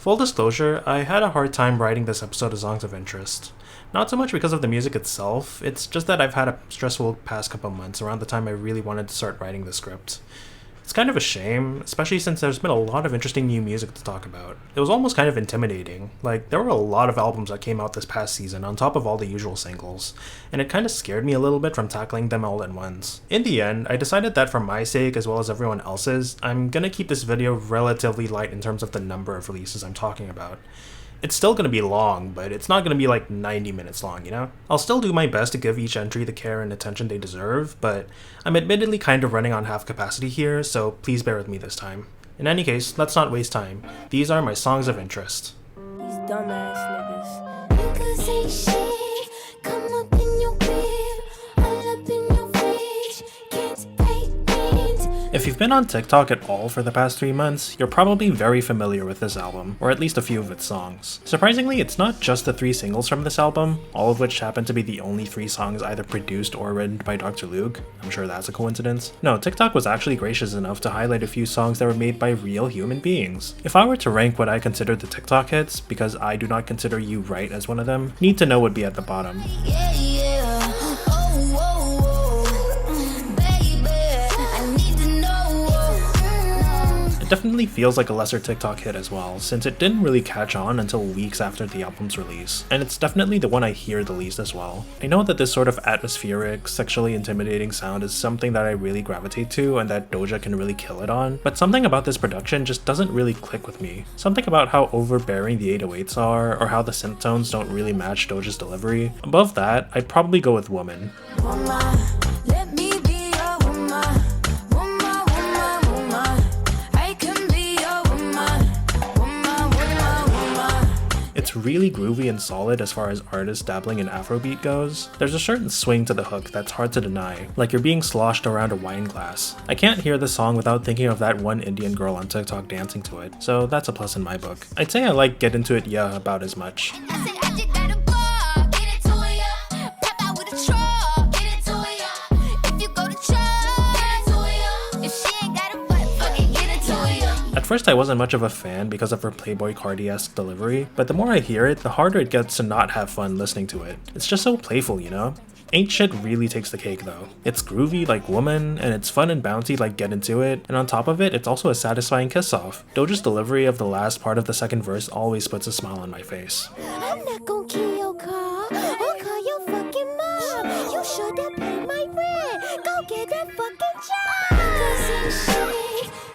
Full disclosure, I had a hard time writing this episode of Songs of Interest. Not so much because of the music itself, it's just that I've had a stressful past couple months around the time I really wanted to start writing the script. It's kind of a shame, especially since there's been a lot of interesting new music to talk about. It was almost kind of intimidating. Like, there were a lot of albums that came out this past season on top of all the usual singles, and it kind of scared me a little bit from tackling them all at once. In the end, I decided that for my sake as well as everyone else's, I'm gonna keep this video relatively light in terms of the number of releases I'm talking about. It's still going to be long, but it's not going to be like 90 minutes long, you know? I'll still do my best to give each entry the care and attention they deserve, but I'm admittedly kind of running on half capacity here, so please bear with me this time. In any case, let's not waste time. These are my songs of interest. These dumbass niggas. Come up in your crib, all up in your fridge, can't pay rent. If you've been on TikTok at all for the past 3 months, you're probably very familiar with this album, or at least a few of its songs. Surprisingly, it's not just the 3 singles from this album, all of which happen to be the only 3 songs either produced or written by Dr. Luke. I'm sure that's a coincidence. No, TikTok was actually gracious enough to highlight a few songs that were made by real human beings. If I were to rank what I consider the TikTok hits, because I do not consider You Right as one of them, Need to Know would be at the bottom. Yeah, yeah. Oh, oh, oh. Baby, I need to know. It definitely feels like a lesser TikTok hit as well, since it didn't really catch on until weeks after the album's release, and it's definitely the one I hear the least as well. I know that this sort of atmospheric, sexually intimidating sound is something that I really gravitate to and that Doja can really kill it on, but something about this production just doesn't really click with me. Something about how overbearing the 808s are, or how the synth tones don't really match Doja's delivery. Above that, I'd probably go with Woman. Woman, let me be your woman. Woman, woman, woman. I can be your woman. Woman, woman, woman. It's really groovy and solid as far as artists dabbling in Afrobeat goes. There's a certain swing to the hook that's hard to deny, like you're being sloshed around a wine glass. I can't hear the song without thinking of that one Indian girl on TikTok dancing to it, so that's a plus in my book. I'd say I like Get Into It Yeah about as much. I said I just got a ball, get it to ya. Pop out with a truck, get it to ya. If you go to church, get it to ya. If she ain't got a butt, fucking get it to ya. At first I wasn't much of a fan because of her Playboy Cardi-esque delivery, but the more I hear it, the harder it gets to not have fun listening to it. It's just so playful, you know? Ain't Shit really takes the cake though. It's groovy like Woman, and it's fun and bouncy like Get Into It, and on top of it, it's also a satisfying kiss-off. Doja's delivery of the last part of the second verse always puts a smile on my face. I'm not gonna kill your car or call your fucking mom. You should have paid my rent. Go get that fucking job. 'Cause ain't shit.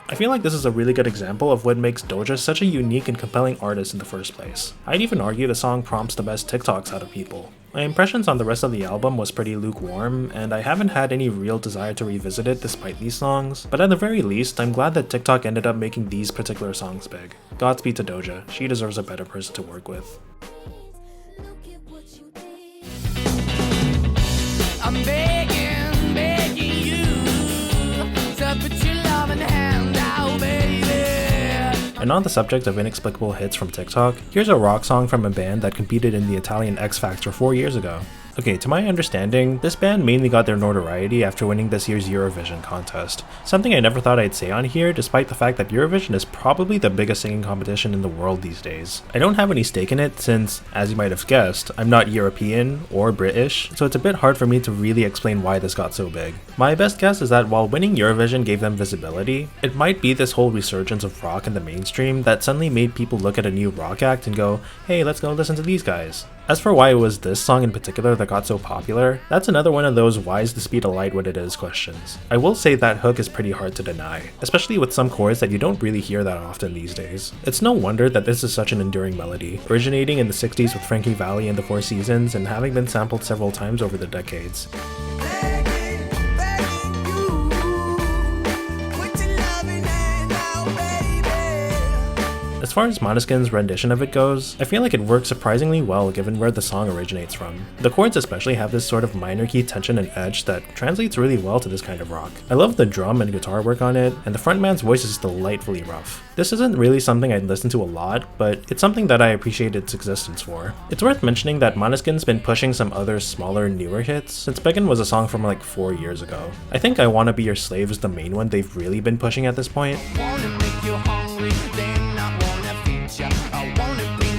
I feel like this is a really good example of what makes Doja such a unique and compelling artist in the first place. I'd even argue the song prompts the best TikToks out of people. My impressions on the rest of the album was pretty lukewarm, and I haven't had any real desire to revisit it despite these songs, but at the very least, I'm glad that TikTok ended up making these particular songs big. Godspeed to Doja, she deserves a better person to work with. Look at what you did. I'm begging you to put your love in the hand out, baby. And on the subject of inexplicable hits from TikTok, here's a rock song from a band that competed in the Italian X Factor 4 years ago. Okay, to my understanding, this band mainly got their notoriety after winning this year's Eurovision contest. Something I never thought I'd say on here, despite the fact that Eurovision is probably the biggest singing competition in the world these days. I don't have any stake in it since, as you might have guessed, I'm not European or British, so it's a bit hard for me to really explain why this got so big. My best guess is that while winning Eurovision gave them visibility, it might be this whole resurgence of rock in the mainstream that suddenly made people look at a new rock act and go, hey, let's go listen to these guys. As for why it was this song in particular that got so popular, that's another one of those why is the speed of light what it is questions. I will say that hook is pretty hard to deny, especially with some chords that you don't really hear that often these days. It's no wonder that this is such an enduring melody, originating in the 60s with Frankie Valli and the Four Seasons and having been sampled several times over the decades. As far as Måneskin's rendition of it goes, I feel like it works surprisingly well given where the song originates from. The chords especially have this sort of minor key tension and edge that translates really well to this kind of rock. I love the drum and guitar work on it, and the frontman's voice is delightfully rough. This isn't really something I'd listen to a lot, but it's something that I appreciate its existence for. It's worth mentioning that Måneskin's been pushing some other smaller, newer hits, since Beggin' was a song from like 4 years ago. I think I Wanna Be Your Slave is the main one they've really been pushing at this point. Wanna make you hungry, then I wanna feed ya. I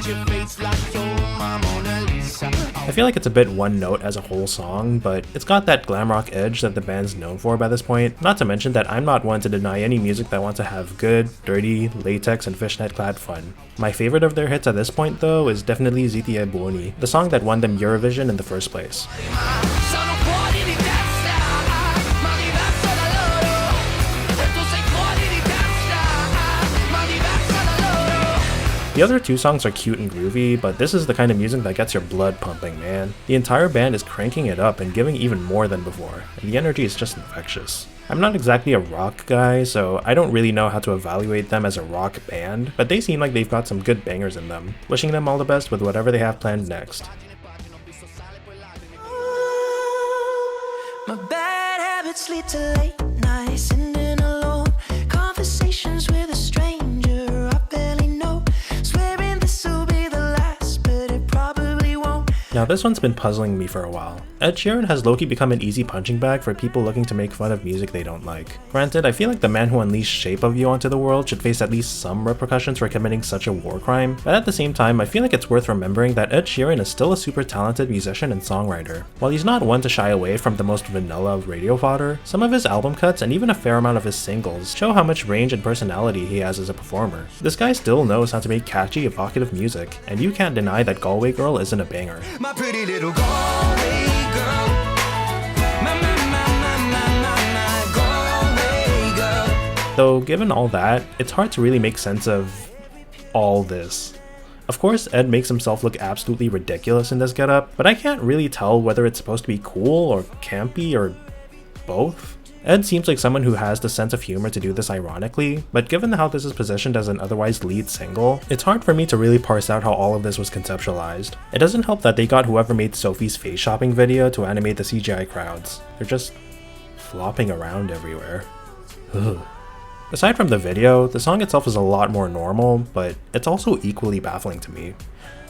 your face like your Mona Lisa. I feel like it's a bit one note as a whole song, but it's got that glam rock edge that the band's known for by this point. Not to mention that I'm not one to deny any music that wants to have good, dirty, latex, and fishnet clad fun. My favorite of their hits at this point though is definitely Ziti e Buoni, the song that won them Eurovision in the first place. Sono fuori di testa, ma diverso da loro. E tu sei fuori di testa, ma diverso da loro. The other two songs are cute and groovy, but this is the kind of music that gets your blood pumping, man. The entire band is cranking it up and giving even more than before, and the energy is just infectious. I'm not exactly a rock guy, so I don't really know how to evaluate them as a rock band, but they seem like they've got some good bangers in them. Wishing them all the best with whatever they have planned next. My bad habits lead to late nights, sitting alone, conversations with a stranger I barely know, swearing this will be the last, but it probably won't. Now this one's been puzzling me for a while. Ed Sheeran has low-key become an easy punching bag for people looking to make fun of music they don't like. Granted, I feel like the man who unleashed Shape of You onto the world should face at least some repercussions for committing such a war crime, but at the same time, I feel like it's worth remembering that Ed Sheeran is still a super talented musician and songwriter. While he's not one to shy away from the most vanilla radio fodder, some of his album cuts and even a fair amount of his singles show how much range and personality he has as a performer. This guy still knows how to make catchy, evocative music, and you can't deny that Galway Girl isn't a banger. My pretty little Galway girl. My Galway girl. Though given all that, it's hard to really make sense of all this. Of course, Ed makes himself look absolutely ridiculous in this getup, but I can't really tell whether it's supposed to be cool or campy or both. Ed seems like someone who has the sense of humor to do this ironically, but given how this is positioned as an otherwise lead single, it's hard for me to really parse out how all of this was conceptualized. It doesn't help that they got whoever made Sophie's face shopping video to animate the CGI crowds. They're just flopping around everywhere. Ugh. Aside from the video, the song itself is a lot more normal, but it's also equally baffling to me.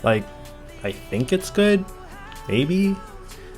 Like, I think it's good? Maybe?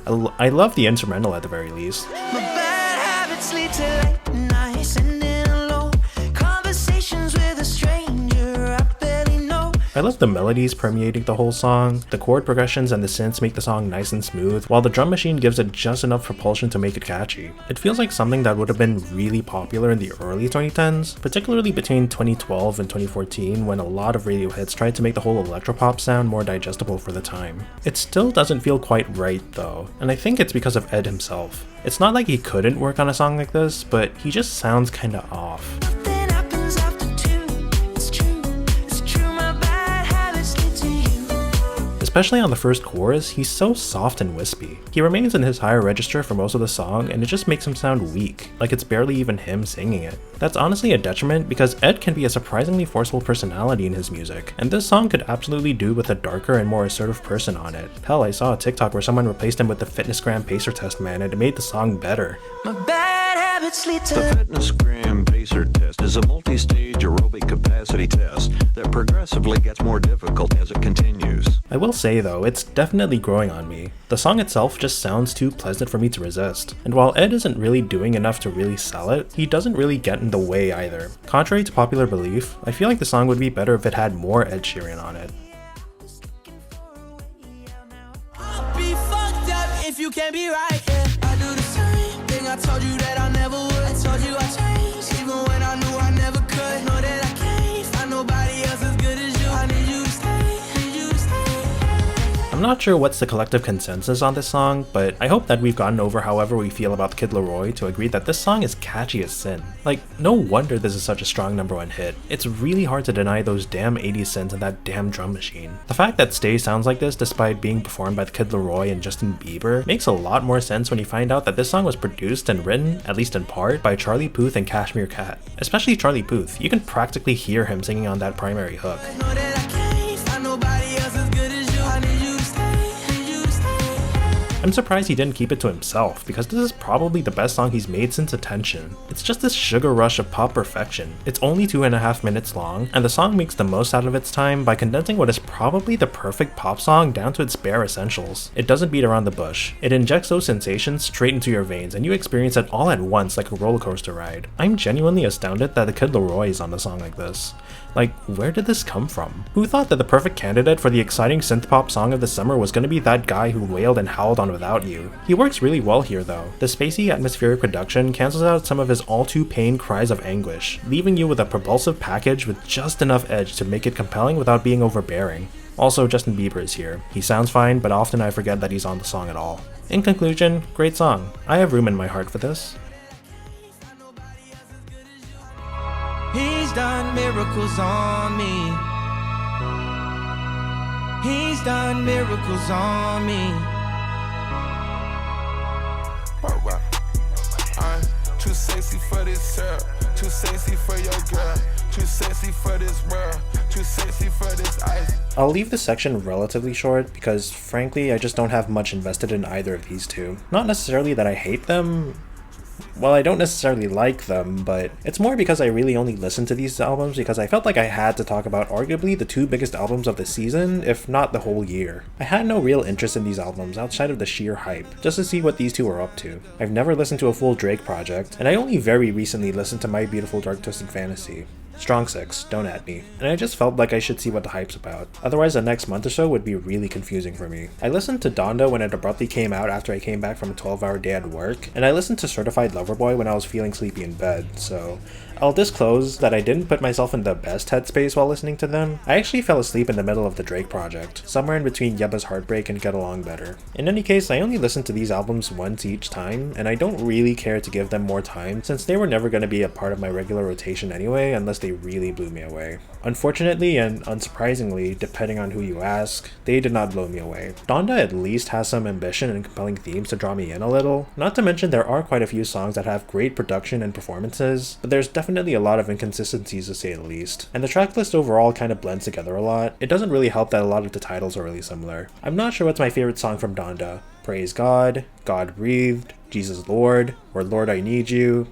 I love the instrumental at the very least. My bad habits lead to late nights, sitting alone, conversations with a stranger I barely know. I love the melodies permeating the whole song. The chord progressions and the synths make the song nice and smooth, while the drum machine gives it just enough propulsion to make it catchy. It feels like something that would have been really popular in the early 2010s, particularly between 2012 and 2014 when a lot of radio hits tried to make the whole electropop sound more digestible for the time. It still doesn't feel quite right though, and I think it's because of Ed himself. It's not like he couldn't work on a song like this, but he just sounds kinda off. Nothing happens after two. It's true, my bad habits lead to you. Especially on the first chorus, he's so soft and wispy. He remains in his higher register for most of the song, and it just makes him sound weak, like it's barely even him singing it. That's honestly a detriment because Ed can be a surprisingly forceful personality in his music, and this song could absolutely do with a darker and more assertive person on it. Hell, I saw a TikTok where someone replaced him with the Fitnessgram Pacer Test man and it made the song better. My bad habits lead to The Fitnessgram Pacer Test is a multi-stage aerobic capacity test that progressively gets more difficult as it continues. I will say though, it's definitely growing on me. The song itself just sounds too pleasant for me to resist. And while Ed isn't really doing enough to really sell it, he doesn't really get in the way either. Contrary to popular belief, I feel like the song would be better if it had more Ed Sheeran on it. I'll be fucked up if you can't be right. Yeah, I do the same thing. I told you that I never would. I told you I changed, even when I knew I never could. Know that I can't find nobody else as good as you. I need you to stay, need you to stay. I'm not sure what's the collective consensus on this song, but I hope that we've gotten over however we feel about Kid Laroi to agree that this song is catchy as sin. Like, no wonder this is such a strong #1 hit. It's really hard to deny those damn 80s synths and that damn drum machine. The fact that Stay sounds like this despite being performed by Kid Laroi and Justin Bieber makes a lot more sense when you find out that this song was produced and written, at least in part, by Charlie Puth and Kashmir Cat. Especially Charlie Puth, you can practically hear him singing on that primary hook. Know that I can't find nobody else as good as you. I need you to stay, need you to stay. I'm surprised he didn't keep it to himself, because this is probably the best song he's made since Attention. It's just this sugar rush of pop perfection. It's only 2.5 minutes long, and the song makes the most out of its time by condensing what is probably the perfect pop song down to its bare essentials. It doesn't beat around the bush. It injects those sensations straight into your veins, and you experience it all at once like a roller coaster ride. I'm genuinely astounded that the Kid Laroi is on a song like this. Like, where did this come from? Who thought that the perfect candidate for the exciting synth-pop song of the summer was gonna be that guy who wailed and howled on Without You? He works really well here though. The spacey atmospheric production cancels out some of his all-too-pain cries of anguish, leaving you with a propulsive package with just enough edge to make it compelling without being overbearing. Also, Justin Bieber is here. He sounds fine, but often I forget that he's on the song at all. In conclusion, great song. I have room in my heart for this. He's done miracles on me. He's done miracles on me. I'm too sexy for this syrup, too sexy for your girl, too sexy for this world, too sexy for this ice. I'll leave this section relatively short because, frankly, I just don't have much invested in either of these two. Not necessarily that I hate them. Well, I don't necessarily like them, but it's more because I really only listened to these albums because I felt like I had to talk about arguably the two biggest albums of the season, if not the whole year. I had no real interest in these albums outside of the sheer hype, just to see what these two are up to. I've never listened to a full Drake project, and I only very recently listened to My Beautiful Dark Twisted Fantasy. Strong 6, don't at me. And I just felt like I should see what the hype's about. Otherwise the next month or so would be really confusing for me. I listened to Donda when it abruptly came out after I came back from a 12-hour day at work, and I listened to Certified Lover Boy when I was feeling sleepy in bed, so I'll disclose that I didn't put myself in the best headspace while listening to them. I actually fell asleep in the middle of the Drake project, somewhere in between Yebba's Heartbreak and Get Along Better. In any case, I only listened to these albums once each time, and I don't really care to give them more time since they were never going to be a part of my regular rotation anyway unless they really blew me away. Unfortunately and unsurprisingly, depending on who you ask, they did not blow me away. Donda at least has some ambition and compelling themes to draw me in a little. Not to mention there are quite a few songs that have great production and performances, but there's definitely a lot of inconsistencies to say the least. And the tracklist overall kind of blends together a lot. It doesn't really help that a lot of the titles are really similar. I'm not sure what's my favorite song from Donda. Praise God, God Breathed, Jesus Lord, or Lord I Need You,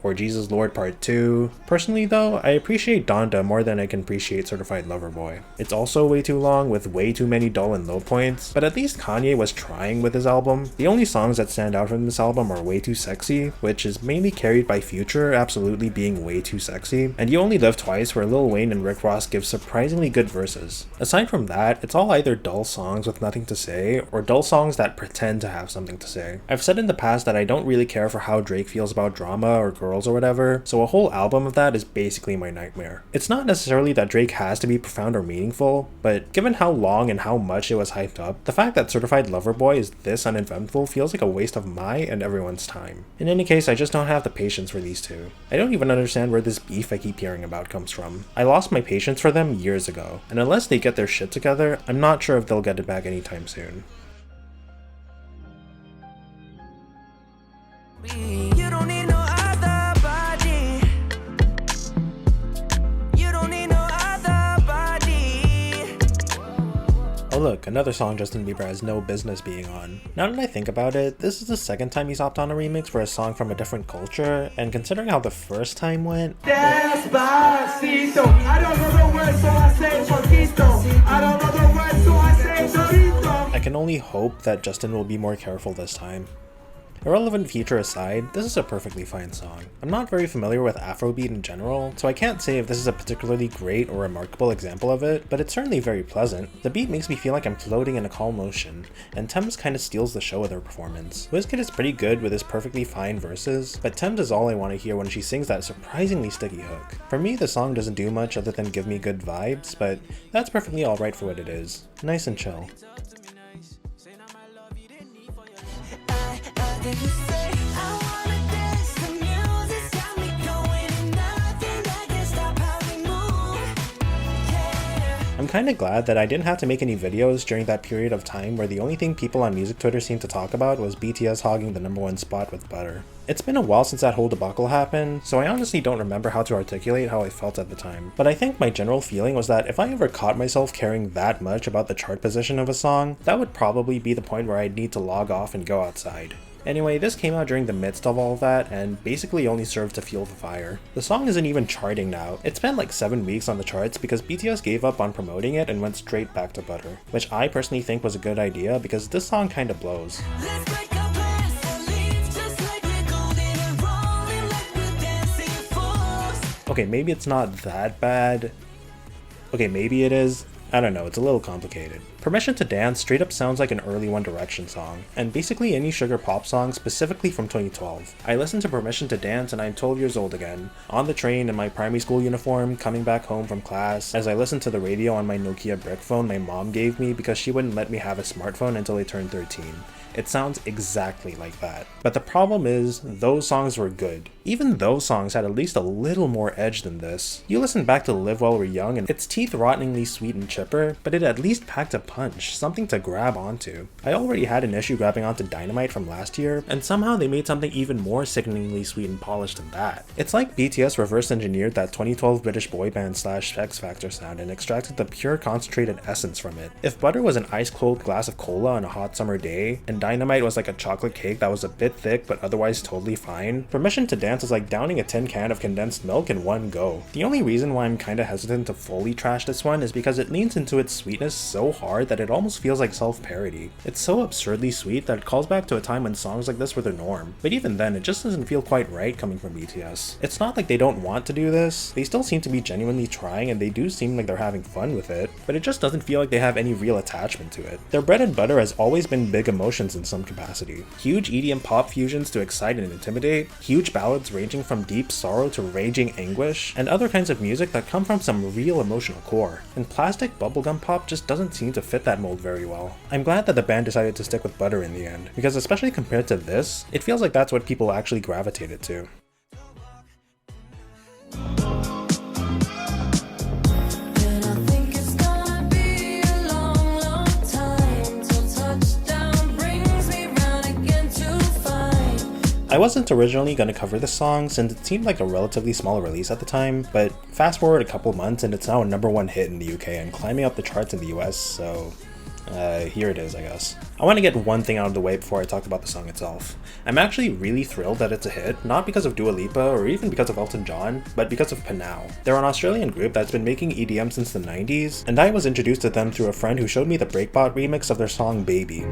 or Jesus Lord Part 2. Personally though, I appreciate Donda more than I can appreciate Certified Lover Boy. It's also way too long with way too many dull and low points, but at least Kanye was trying with his album. The only songs that stand out from this album are Way Too Sexy, which is mainly carried by Future absolutely being way too sexy, and You Only Live Twice, where Lil Wayne and Rick Ross give surprisingly good verses. Aside from that, it's all either dull songs with nothing to say, or dull songs that pretend to have something to say. I've said in the past that I don't really care for how Drake feels about drama or girls or whatever, so a whole album of that is basically my nightmare. It's not necessarily that Drake has to be profound or meaningful, but given how long and how much it was hyped up, the fact that Certified Lover Boy is this uneventful feels like a waste of my and everyone's time. In any case, I just don't have the patience for these two. I don't even understand where this beef I keep hearing about comes from. I lost my patience for them years ago, and unless they get their shit together, I'm not sure if they'll get it back anytime soon. You don't need no other body. You don't need no other body. Oh look, another song Justin Bieber has no business being on. Now that I think about it, this is the second time he's hopped on a remix for a song from a different culture, and considering how the first time went, Despacito. I don't know the words, so I say poquito. I don't know the words, so I say dorito. I can only hope that Justin will be more careful this time. Irrelevant feature aside, this is a perfectly fine song. I'm not very familiar with Afrobeat in general, so I can't say if this is a particularly great or remarkable example of it, but it's certainly very pleasant. The beat makes me feel like I'm floating in a calm ocean, and Tems kinda steals the show with her performance. Wizkid is pretty good with his perfectly fine verses, but Tems is all I want to hear when she sings that surprisingly sticky hook. For me, the song doesn't do much other than give me good vibes, but that's perfectly alright for what it is. Nice and chill. Then you say, I wanna dance, the music's got me going, and nothing that can stop how we move. Yeah. I'm kinda glad that I didn't have to make any videos during that period of time where the only thing people on music Twitter seemed to talk about was BTS hogging the #1 spot with Butter. It's been a while since that whole debacle happened, so I honestly don't remember how to articulate how I felt at the time. But I think my general feeling was that if I ever caught myself caring that much about the chart position of a song, that would probably be the point where I'd need to log off and go outside. Anyway, this came out during the midst of all of that, and basically only served to fuel the fire. The song isn't even charting now. It spent like 7 weeks on the charts because BTS gave up on promoting it and went straight back to Butter, which I personally think was a good idea because this song kinda blows. Let's break our plans and leave just like we're golden and rolling like we're dancing fools. Okay, maybe it's not that bad. Okay, maybe it is. I don't know, it's a little complicated. Permission to Dance straight up sounds like an early One Direction song, and basically any sugar pop song specifically from 2012. I listened to Permission to Dance and I'm 12 years old again, on the train in my primary school uniform, coming back home from class, as I listened to the radio on my Nokia brick phone my mom gave me because she wouldn't let me have a smartphone until I turned 13. It sounds exactly like that. But the problem is, those songs were good. Even those songs had at least a little more edge than this. You listen back to Live While We're Young and it's teeth-rottingly sweet and chipper, but it at least packed a punch, something to grab onto. I already had an issue grabbing onto Dynamite from last year, and somehow they made something even more sickeningly sweet and polished than that. It's like BTS reverse engineered that 2012 British boy band / X Factor sound and extracted the pure concentrated essence from it. If butter was an ice-cold glass of cola on a hot summer day, and Dynamite was like a chocolate cake that was a bit thick but otherwise totally fine, Permission to Dance is like downing a tin can of condensed milk in one go. The only reason why I'm kinda hesitant to fully trash this one is because it leans into its sweetness so hard that it almost feels like self-parody. It's so absurdly sweet that it calls back to a time when songs like this were the norm, but even then it just doesn't feel quite right coming from BTS. It's not like they don't want to do this, they still seem to be genuinely trying and they do seem like they're having fun with it, but it just doesn't feel like they have any real attachment to it. Their bread and butter has always been big emotions in some capacity. Huge EDM pop fusions to excite and intimidate, huge ballads ranging from deep sorrow to raging anguish, and other kinds of music that come from some real emotional core. And plastic bubblegum pop just doesn't seem to fit that mold very well. I'm glad that the band decided to stick with butter in the end, because especially compared to this, it feels like that's what people actually gravitated to. I wasn't originally going to cover this song since it seemed like a relatively small release at the time, but fast forward a couple months and it's now a #1 hit in the UK and climbing up the charts in the US, so here it is, I guess. I want to get one thing out of the way before I talk about the song itself. I'm actually really thrilled that it's a hit, not because of Dua Lipa or even because of Elton John, but because of Panau. They're an Australian group that's been making EDM since the 90s, and I was introduced to them through a friend who showed me the Breakbot remix of their song Baby.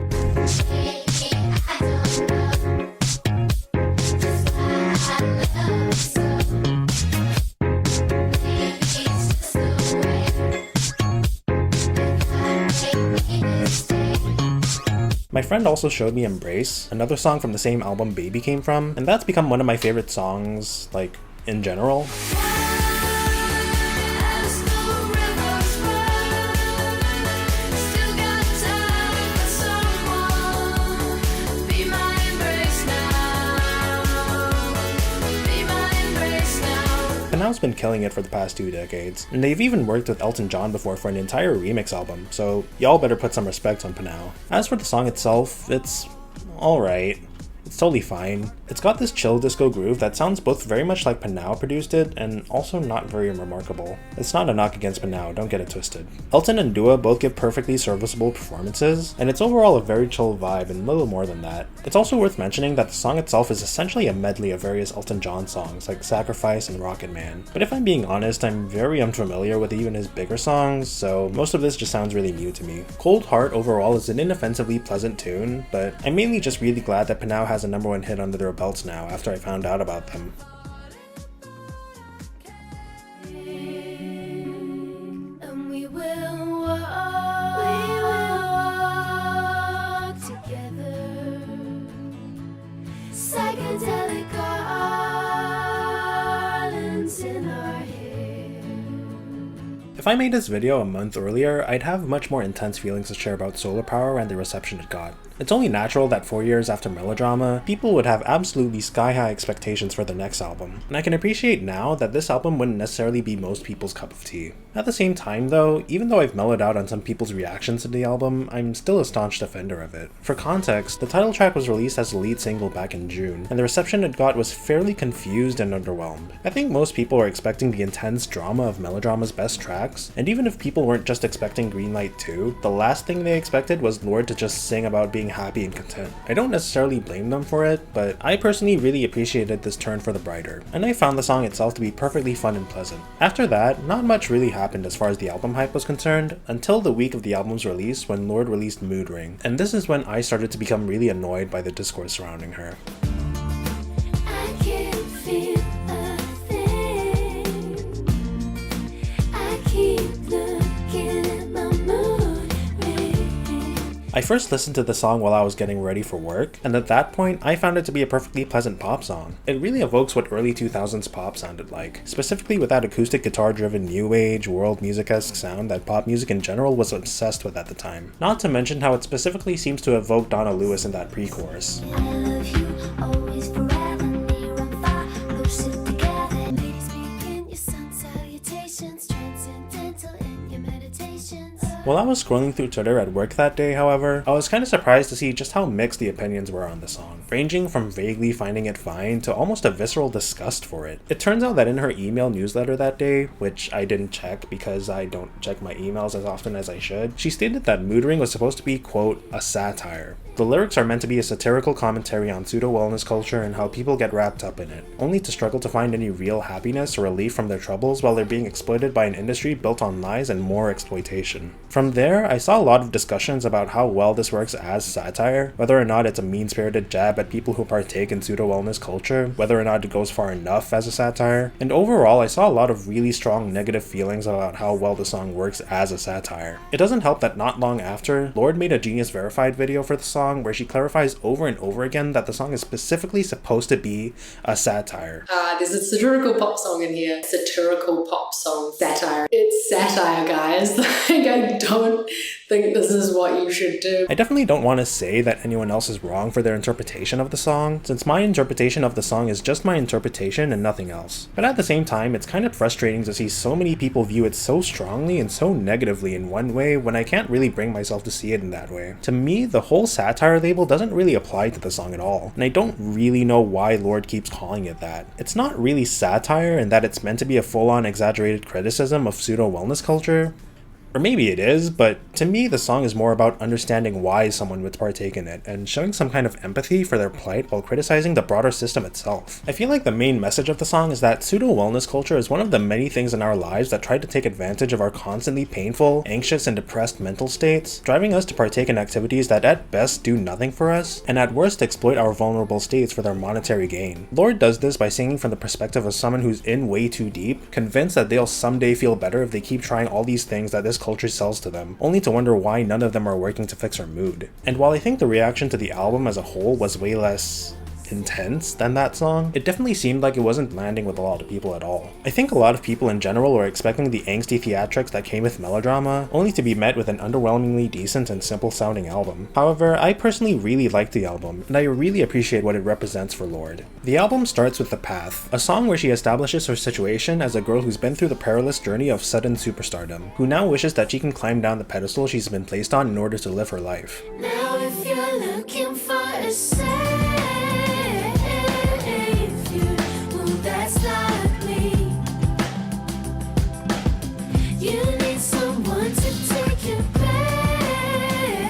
My friend also showed me Embrace, another song from the same album Baby came from, and that's become one of my favorite songs, like, in general. Panau's been killing it for the past 2 decades, and they've even worked with Elton John before for an entire remix album, so y'all better put some respect on Panau. As for the song itself, it's alright. It's totally fine. It's got this chill disco groove that sounds both very much like Panau produced it and also not very remarkable. It's not a knock against Panau, don't get it twisted. Elton and Dua both give perfectly serviceable performances, and it's overall a very chill vibe and little more than that. It's also worth mentioning that the song itself is essentially a medley of various Elton John songs like Sacrifice and Rocket Man. But if I'm being honest, I'm very unfamiliar with even his bigger songs, so most of this just sounds really new to me. Cold Heart overall is an inoffensively pleasant tune, but I'm mainly just really glad that Panau has a #1 hit under their belts now after I found out about them. And we will walk together. Psychedelic garlands in our hair. If I made this video a month earlier, I'd have much more intense feelings to share about Solar Power and the reception it got. It's only natural that 4 years after Melodrama, people would have absolutely sky-high expectations for the next album, and I can appreciate now that this album wouldn't necessarily be most people's cup of tea. At the same time though, even though I've mellowed out on some people's reactions to the album, I'm still a staunch defender of it. For context, the title track was released as the lead single back in June, and the reception it got was fairly confused and underwhelmed. I think most people were expecting the intense drama of Melodrama's best tracks, and even if people weren't just expecting Greenlight 2, the last thing they expected was Lorde to just sing about being happy and content. I don't necessarily blame them for it, but I personally really appreciated this turn for the brighter, and I found the song itself to be perfectly fun and pleasant. After that, not much really happened as far as the album hype was concerned, until the week of the album's release when Lorde released Mood Ring, and this is when I started to become really annoyed by the discourse surrounding her. I can't feel a thing. I first listened to the song while I was getting ready for work, and at that point, I found it to be a perfectly pleasant pop song. It really evokes what early 2000s pop sounded like, specifically with that acoustic guitar-driven new age, world music-esque sound that pop music in general was obsessed with at the time. Not to mention how it specifically seems to evoke Donna Lewis in that pre-chorus. I love you, always forever, near and far, lucid together. Ladies, begin your sun salutations, transcendental in your meditations. While I was scrolling through Twitter at work that day, however, I was kind of surprised to see just how mixed the opinions were on the song, ranging from vaguely finding it fine to almost a visceral disgust for it. It turns out that in her email newsletter that day, which I didn't check because I don't check my emails as often as I should, she stated that Mood Ring was supposed to be, quote, a satire. The lyrics are meant to be a satirical commentary on pseudo-wellness culture and how people get wrapped up in it, only to struggle to find any real happiness or relief from their troubles while they're being exploited by an industry built on lies and more exploitation. From there, I saw a lot of discussions about how well this works as satire, whether or not it's a mean-spirited jab at people who partake in pseudo-wellness culture, whether or not it goes far enough as a satire, and overall I saw a lot of really strong negative feelings about how well the song works as a satire. It doesn't help that not long after, Lorde made a Genius Verified video for the song where she clarifies over and over again that the song is specifically supposed to be a satire. There's a satirical pop song in here. Satirical pop song. Satire. It's satire, guys. Like, I don't think this is what you should do. I definitely don't want to say that anyone else is wrong for their interpretation of the song, since my interpretation of the song is just my interpretation and nothing else. But at the same time, it's kind of frustrating to see so many people view it so strongly and so negatively in one way when I can't really bring myself to see it in that way. To me, the whole satire label doesn't really apply to the song at all, and I don't really know why Lorde keeps calling it that. It's not really satire in that it's meant to be a full-on exaggerated criticism of pseudo-wellness culture. Or maybe it is, but to me the song is more about understanding why someone would partake in it and showing some kind of empathy for their plight while criticizing the broader system itself. I feel like the main message of the song is that pseudo-wellness culture is one of the many things in our lives that try to take advantage of our constantly painful, anxious, and depressed mental states, driving us to partake in activities that at best do nothing for us, and at worst exploit our vulnerable states for their monetary gain. Lorde does this by singing from the perspective of someone who's in way too deep, convinced that they'll someday feel better if they keep trying all these things that this culture sells to them, only to wonder why none of them are working to fix her mood. And while I think the reaction to the album as a whole was way less intense than that song, it definitely seemed like it wasn't landing with a lot of people at all. I think a lot of people in general were expecting the angsty theatrics that came with melodrama, only to be met with an underwhelmingly decent and simple sounding album. However, I personally really like the album, and I really appreciate what it represents for Lorde. The album starts with The Path, a song where she establishes her situation as a girl who's been through the perilous journey of sudden superstardom, who now wishes that she can climb down the pedestal she's been placed on in order to live her life. Now if you're looking for a savior, well that's not me. You need someone to take your pain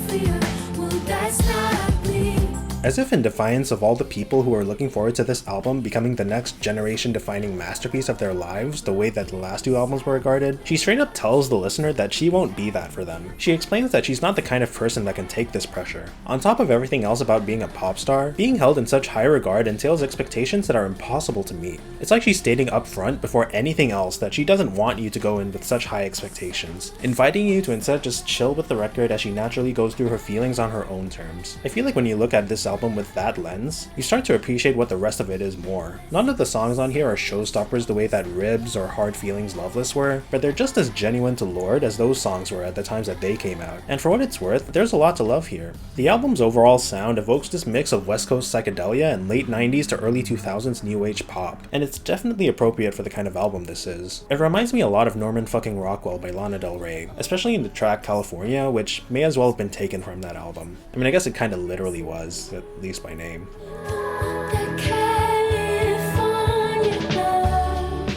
for you, well that's not me. As if in defiance of all the people who are looking forward to this album becoming the next generation-defining masterpiece of their lives the way that the last two albums were regarded, she straight up tells the listener that she won't be that for them. She explains that she's not the kind of person that can take this pressure. On top of everything else about being a pop star, being held in such high regard entails expectations that are impossible to meet. It's like she's stating up front before anything else that she doesn't want you to go in with such high expectations, inviting you to instead just chill with the record as she naturally goes through her feelings on her own terms. I feel like when you look at this album with that lens, you start to appreciate what the rest of it is more. None of the songs on here are showstoppers the way that Ribs or Hard Feelings Loveless were, but they're just as genuine to Lorde as those songs were at the times that they came out. And for what it's worth, there's a lot to love here. The album's overall sound evokes this mix of West Coast psychedelia and late 90s to early 2000s new age pop, and it's definitely appropriate for the kind of album this is. It reminds me a lot of Norman fucking Rockwell by Lana Del Rey, especially in the track California, which may as well have been taken from that album. I mean, I guess it kinda literally was, at least by name. The California love,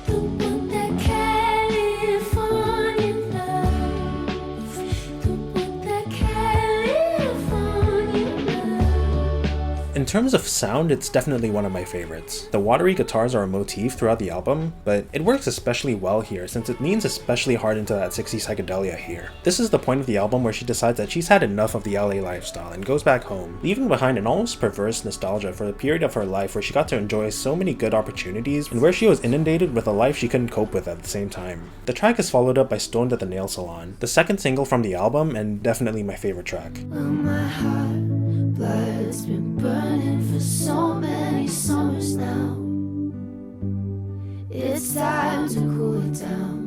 the one that California love, the one that California love. In terms of sound, it's definitely one of my favorites. The watery guitars are a motif throughout the album, but it works especially well here since it leans especially hard into that 60s psychedelia here. This is the point of the album where she decides that she's had enough of the LA lifestyle and goes back home, leaving behind an almost perverse nostalgia for the period of her life where she got to enjoy so many good opportunities and where she was inundated with a life she couldn't cope with at the same time. The track is followed up by Stoned at the Nail Salon, the second single from the album and definitely my favorite track. Well, my heart blood's been burning for so many summers now. It's time to cool it down,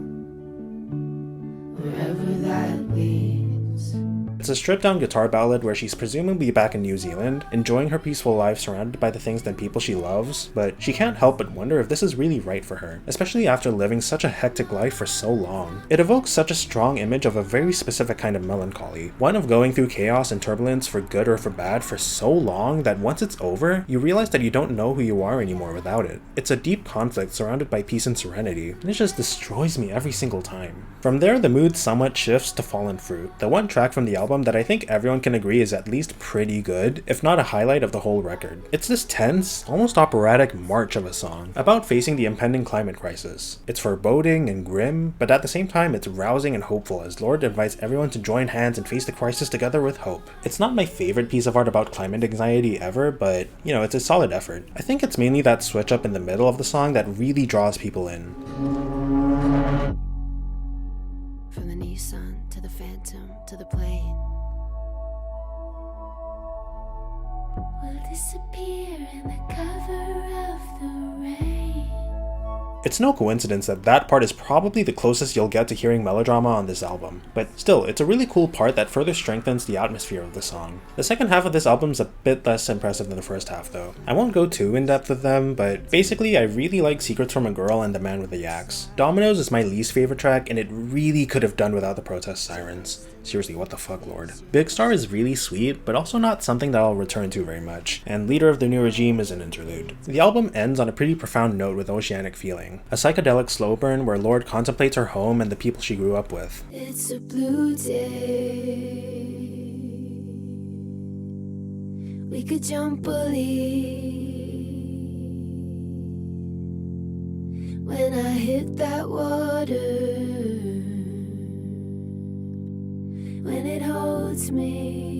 wherever that leads. It's a stripped-down guitar ballad where she's presumably back in New Zealand, enjoying her peaceful life surrounded by the things and people she loves, but she can't help but wonder if this is really right for her, especially after living such a hectic life for so long. It evokes such a strong image of a very specific kind of melancholy, one of going through chaos and turbulence for good or for bad for so long that once it's over, you realize that you don't know who you are anymore without it. It's a deep conflict surrounded by peace and serenity, and it just destroys me every single time. From there, the mood somewhat shifts to Fallen Fruit, the one track from the album that I think everyone can agree is at least pretty good, if not a highlight of the whole record. It's this tense, almost operatic march of a song, about facing the impending climate crisis. It's foreboding and grim, but at the same time it's rousing and hopeful as Lorde invites everyone to join hands and face the crisis together with hope. It's not my favorite piece of art about climate anxiety ever, but you know, it's a solid effort. I think it's mainly that switch up in the middle of the song that really draws people in. From the Nissan to the Phantom to the plane, we'll disappear in the cover of the rain. It's no coincidence that that part is probably the closest you'll get to hearing melodrama on this album, but still, it's a really cool part that further strengthens the atmosphere of the song. The second half of this album is a bit less impressive than the first half though. I won't go too in depth with them, but basically I really like Secrets from a Girl and The Man with the Axe. Dominoes is my least favorite track and it really could have done without the protest sirens. Seriously, what the fuck, Lorde? Big Star is really sweet, but also not something that I'll return to very much, and Leader of the New Regime is an interlude. The album ends on a pretty profound note with Oceanic Feeling, a psychedelic slow burn where Lorde contemplates her home and the people she grew up with. It's a blue day. We could jump a lead when I hit that water. When it holds me.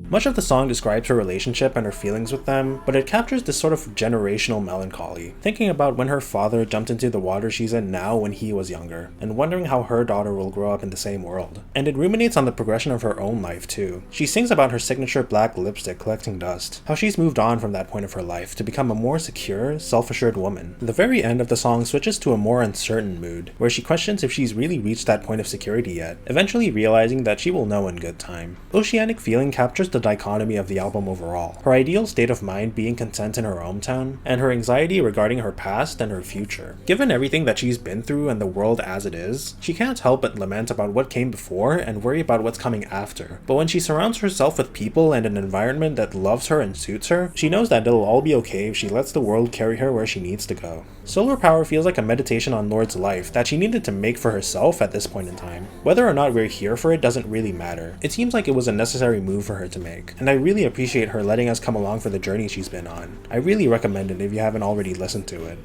Much of the song describes her relationship and her feelings with them, but it captures this sort of generational melancholy, thinking about when her father jumped into the water she's in now when he was younger, and wondering how her daughter will grow up in the same world. And it ruminates on the progression of her own life too. She sings about her signature black lipstick collecting dust, how she's moved on from that point of her life to become a more secure, self-assured woman. The very end of the song switches to a more uncertain mood, where she questions if she's really reached that point of security yet, eventually realizing that she will know in good time. Oceanic Feeling captures the dichotomy of the album overall, her ideal state of mind being content in her hometown, and her anxiety regarding her past and her future. Given everything that she's been through and the world as it is, she can't help but lament about what came before and worry about what's coming after. But when she surrounds herself with people and an environment that loves her and suits her, she knows that it'll all be okay if she lets the world carry her where she needs to go. Solar Power feels like a meditation on Lorde's life that she needed to make for herself at this point in time. Whether or not we're here for it doesn't really matter. It seems like it was a necessary move for her to make, and I really appreciate her letting us come along for the journey she's been on. I really recommend it if you haven't already listened to it.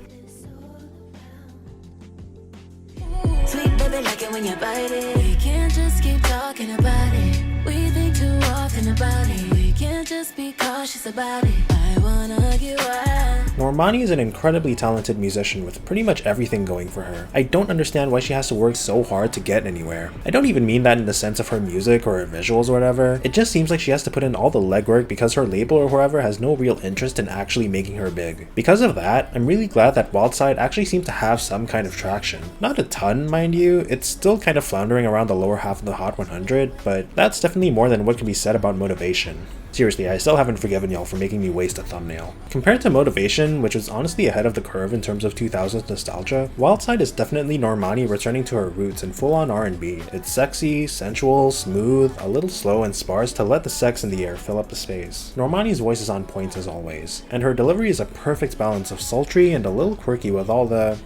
Sweet baby, like it when you bite it. We can't just keep talking about it. We think too often about it. We can't just be cautious about it. I wanna get wild. Normani is an incredibly talented musician with pretty much everything going for her. I don't understand why she has to work so hard to get anywhere. I don't even mean that in the sense of her music or her visuals or whatever. It just seems like she has to put in all the legwork because her label or whoever has no real interest in actually making her big. Because of that, I'm really glad that Wildside actually seems to have some kind of traction. Not a ton, mind you, it's still kind of floundering around the lower half of the Hot 100, but that's definitely more than what can be said about Motivation. Seriously, I still haven't forgiven y'all for making me waste a thumbnail. Compared to Motivation, which was honestly ahead of the curve in terms of 2000s nostalgia, Wildside is definitely Normani returning to her roots in full-on R&B. It's sexy, sensual, smooth, a little slow and sparse to let the sex in the air fill up the space. Normani's voice is on point as always, and her delivery is a perfect balance of sultry and a little quirky with all the...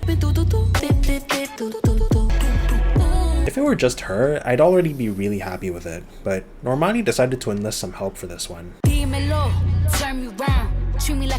If it were just her, I'd already be really happy with it, but Normani decided to enlist some help for this one. Dímelo.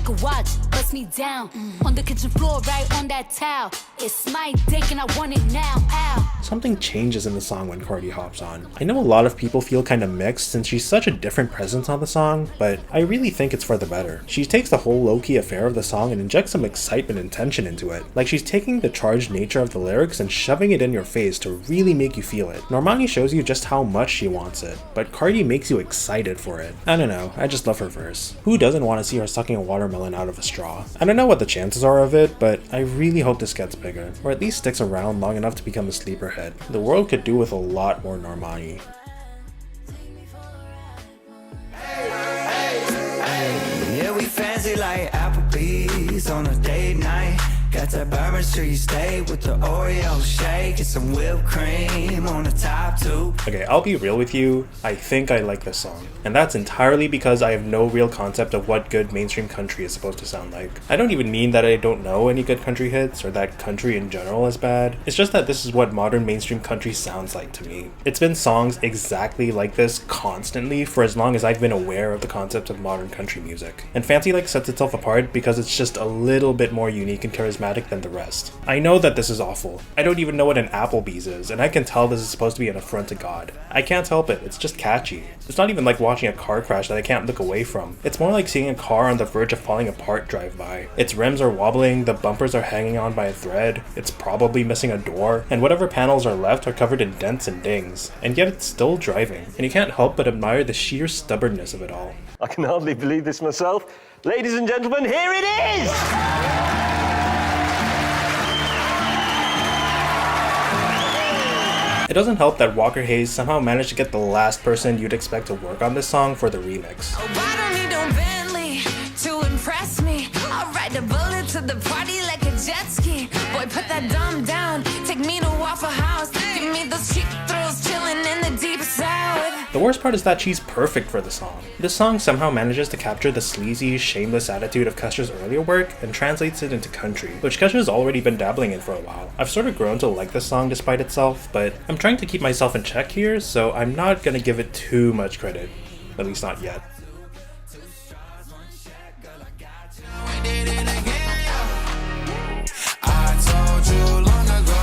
like a watch, bust me down. On the kitchen floor, right on that towel. It's my dick and I want it now. Ow. Something changes in the song when Cardi hops on. I know a lot of people feel kind of mixed since she's such a different presence on the song, but I really think it's for the better. She takes the whole low-key affair of the song and injects some excitement and tension into it. Like she's taking the charged nature of the lyrics and shoving it in your face to really make you feel it. Normani shows you just how much she wants it, but Cardi makes you excited for it. I don't know, I just love her verse. Who doesn't want to see her sucking a watermelon out of a straw? I don't know what the chances are of it, but I really hope this gets bigger, or at least sticks around long enough to become a sleeper hit. The world could do with a lot more Normani. Yeah, we fancy like Applebee's on a date night. Got that Bourbon Street steak with the Oreo shake and some whipped cream on the top too. Okay, I'll be real with you, I think I like this song. And that's entirely because I have no real concept of what good mainstream country is supposed to sound like. I don't even mean that I don't know any good country hits or that country in general is bad. It's just that this is what modern mainstream country sounds like to me. It's been songs exactly like this constantly for as long as I've been aware of the concept of modern country music. And Fancy Like sets itself apart because it's just a little bit more unique and charismatic than the rest. I know that this is awful. I don't even know what an Applebee's is, and I can tell this is supposed to be an affront to God. I can't help it, it's just catchy. It's not even like watching a car crash that I can't look away from. It's more like seeing a car on the verge of falling apart drive by. Its rims are wobbling, the bumpers are hanging on by a thread, it's probably missing a door, and whatever panels are left are covered in dents and dings. And yet it's still driving, and you can't help but admire the sheer stubbornness of it all. I can hardly believe this myself. Ladies and gentlemen, here it is! It doesn't help that Walker Hayes somehow managed to get the last person you'd expect to work on this song for the remix. Oh, I don't need no Bentley to impress me. I'll ride the bullet to the party like a jet ski. Boy, put that dumb down. Take me to Waffle House. Give me those cheap thrills, chilling in the deep south. The worst part is that she's perfect for the song. This song somehow manages to capture the sleazy, shameless attitude of Kesha's earlier work and translates it into country, which Kesha's already been dabbling in for a while. I've sort of grown to like this song despite itself, but I'm trying to keep myself in check here, so I'm not gonna give it too much credit. At least not yet. I told you long ago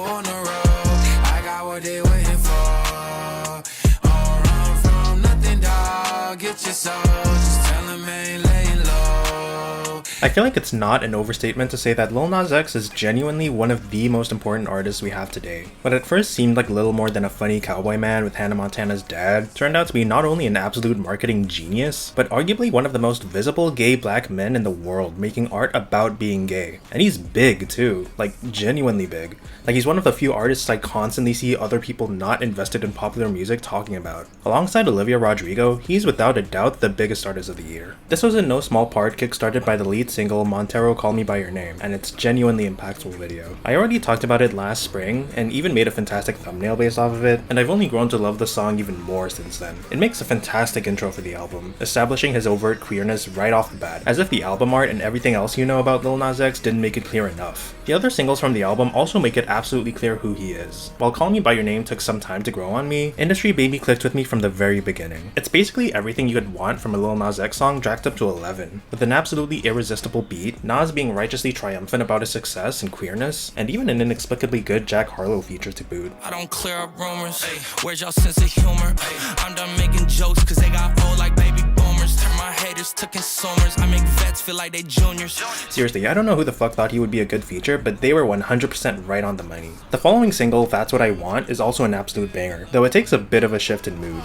on the road, I got what they waiting for. Don't run from nothing, dog. Get your soul, just tell them ain't laying low. I feel like it's not an overstatement to say that Lil Nas X is genuinely one of the most important artists we have today. What at first seemed like little more than a funny cowboy man with Hannah Montana's dad turned out to be not only an absolute marketing genius, but arguably one of the most visible gay black men in the world making art about being gay. And he's big too, like genuinely big. Like he's one of the few artists I constantly see other people not invested in popular music talking about. Alongside Olivia Rodrigo, he's without a doubt the biggest artist of the year. This was in no small part kickstarted by the lead single Montero Call Me By Your Name, and its genuinely impactful video. I already talked about it last spring, and even made a fantastic thumbnail based off of it, and I've only grown to love the song even more since then. It makes a fantastic intro for the album, establishing his overt queerness right off the bat, as if the album art and everything else you know about Lil Nas X didn't make it clear enough. The other singles from the album also make it absolutely clear who he is. While Call Me By Your Name took some time to grow on me, Industry Baby clicked with me from the very beginning. It's basically everything you could want from a Lil Nas X song jacked up to 11, with an absolutely irresistible beat, Nas being righteously triumphant about his success and queerness, and even an inexplicably good Jack Harlow feature to boot. I don't clear up rumors. Where's y'all sense of humor? I'm done making jokes cause they got old like baby boomers. Turn my haters to consumers. I make vets feel like they juniors. Seriously, I don't know who the fuck thought he would be a good feature, but they were 100% right on the money. The following single, That's What I Want, is also an absolute banger, though it takes a bit of a shift in mood.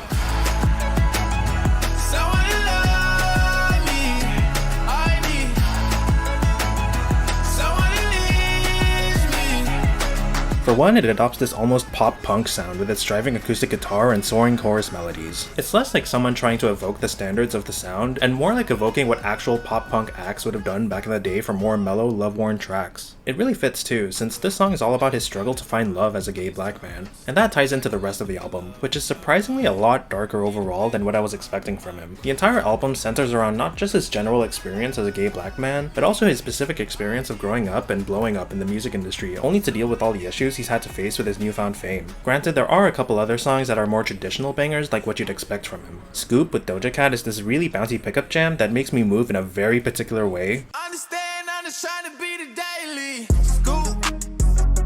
For one, it adopts this almost pop-punk sound with its driving acoustic guitar and soaring chorus melodies. It's less like someone trying to evoke the standards of the sound, and more like evoking what actual pop-punk acts would have done back in the day for more mellow, love-worn tracks. It really fits too, since this song is all about his struggle to find love as a gay black man. And that ties into the rest of the album, which is surprisingly a lot darker overall than what I was expecting from him. The entire album centers around not just his general experience as a gay black man, but also his specific experience of growing up and blowing up in the music industry, only to deal with all the issues he's had to face with his newfound fame. Granted, there are a couple other songs that are more traditional bangers like what you'd expect from him. Scoop with Doja Cat is this really bouncy pickup jam that makes me move in a very particular way. Understand, I'm just trying to be the daily. Scoop,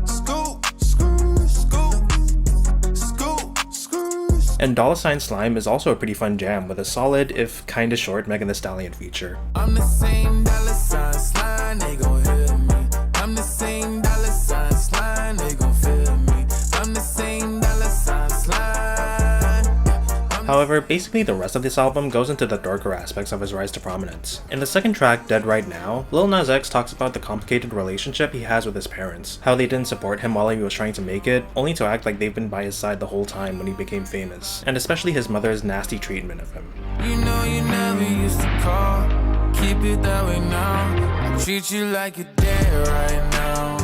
scoop, scoop, scoop, scoop, scoop. And $sign Slime is also a pretty fun jam with a solid, if kinda short, Megan Thee Stallion feature. I'm the same $sign slime, they gon' hear me. I'm the same $sign slime, they gon' feel me. I'm the same $sign slime. However, basically the rest of this album goes into the darker aspects of his rise to prominence. In the second track, Dead Right Now, Lil Nas X talks about the complicated relationship he has with his parents, how they didn't support him while he was trying to make it, only to act like they've been by his side the whole time when he became famous, and especially his mother's nasty treatment of him. You know you never used to call, keep it that way now. I treat you like you're dead right now.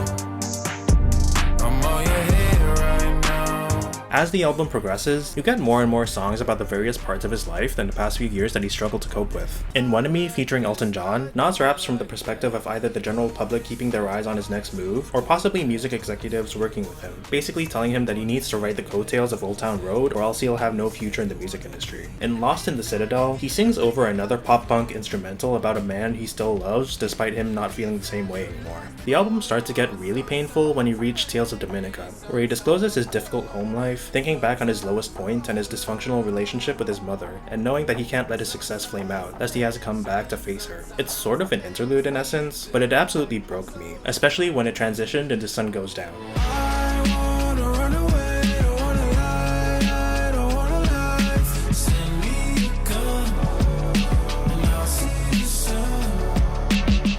I'm on your head right now. As the album progresses, you get more and more songs about the various parts of his life than the past few years that he struggled to cope with. In One of Me featuring Elton John, Nas raps from the perspective of either the general public keeping their eyes on his next move, or possibly music executives working with him, basically telling him that he needs to ride the coattails of Old Town Road or else he'll have no future in the music industry. In Lost in the Citadel, he sings over another pop-punk instrumental about a man he still loves despite him not feeling the same way anymore. The album starts to get really painful when you reach Tales of Dominica, where he discloses his difficult home life, thinking back on his lowest point and his dysfunctional relationship with his mother, and knowing that he can't let his success flame out, lest he has to come back to face her. It's sort of an interlude in essence, but it absolutely broke me, especially when it transitioned into Sun Goes Down.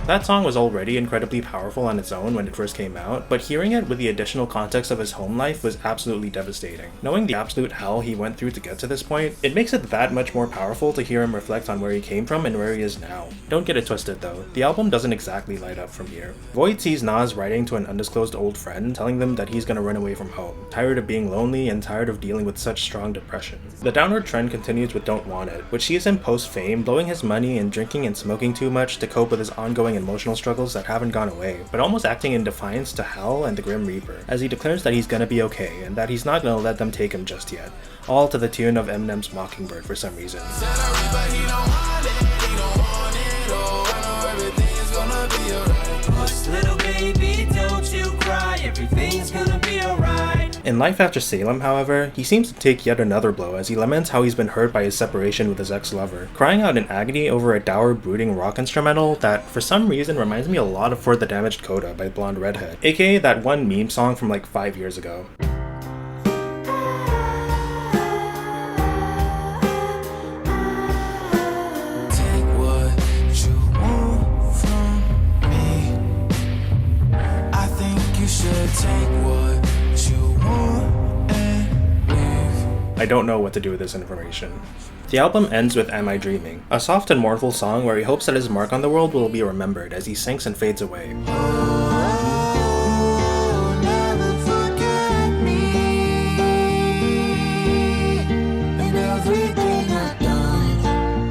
That song was already incredibly powerful on its own when it first came out, but hearing it with the additional context of his home life was absolutely devastating. Knowing the absolute hell he went through to get to this point, it makes it that much more powerful to hear him reflect on where he came from and where he is now. Don't get it twisted though, the album doesn't exactly light up from here. Void sees Nas writing to an undisclosed old friend telling them that he's gonna run away from home, tired of being lonely and tired of dealing with such strong depression. The downward trend continues with Don't Want It, which sees him post-fame blowing his money and drinking and smoking too much to cope with his ongoing emotional struggles that haven't gone away, but almost acting in defiance to hell and the Grim Reaper, as he declares that he's gonna be okay and that he's not gonna let them take him just yet, all to the tune of Eminem's Mockingbird for some reason. Little baby, don't you cry, everything's gonna be alright. In Life After Salem, however, he seems to take yet another blow as he laments how he's been hurt by his separation with his ex-lover, crying out in agony over a dour, brooding rock instrumental that, for some reason, reminds me a lot of For the Damaged Coda by Blonde Redhead, aka that one meme song from like 5 years ago. I don't know what to do with this information. The album ends with Am I Dreaming, a soft and mournful song where he hopes that his mark on the world will be remembered as he sinks and fades away.